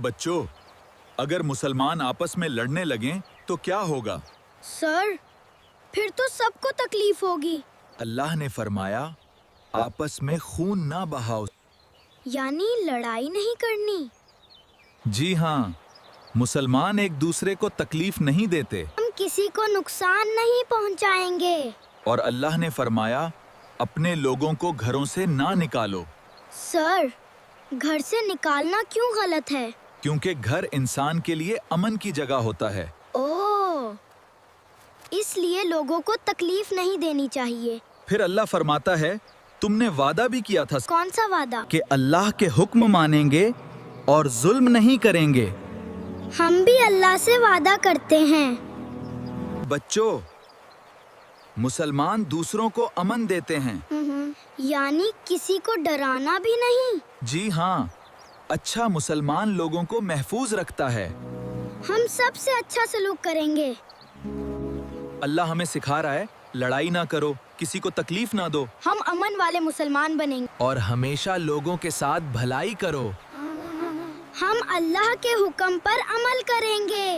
बच्चों, अगर मुसलमान आपस में लड़ने लगें तो क्या होगा? सर, फिर तो सबको तकलीफ होगी। अल्लाह ने फरमाया, आपस में खून ना बहाओ। यानी लड़ाई नहीं करनी। जी हाँ, मुसलमान एक दूसरे को तकलीफ नहीं देते। हम किसी को नुकसान नहीं पहुंचाएंगे। और अल्लाह ने फरमाया, अपने लोगों को घरों से ना निकालो। सर, घर से निकालना क्यों गलत है? क्योंकि घर इंसान के लिए अमन की जगह होता है। ओह, इसलिए लोगों को तकलीफ नहीं देनी चाहिए। फिर अल्लाह फरमाता है, तुमने वादा भी किया था कौन सा वादा? कि अल्लाह के हुक्म मानेंगे और जुल्म नहीं करेंगे। हम भी अल्लाह से वादा करते हैं। बच्चों, मुसलमान दूसरों को अमन देते हैं। यानी किसी को डराना भी नहीं। जी हाँ, अच्छा मुसलमान लोगों को महफूज रखता है। हम सबसे अच्छा सलूक करेंगे। अल्लाह हमें सिखा रहा है, लड़ाई ना करो, किसी को तकलीफ ना दो हम अमन वाले मुसलमान बनेंगे और हमेशा लोगों के साथ भलाई करो। हम अल्लाह के हुक्म पर अमल करेंगे।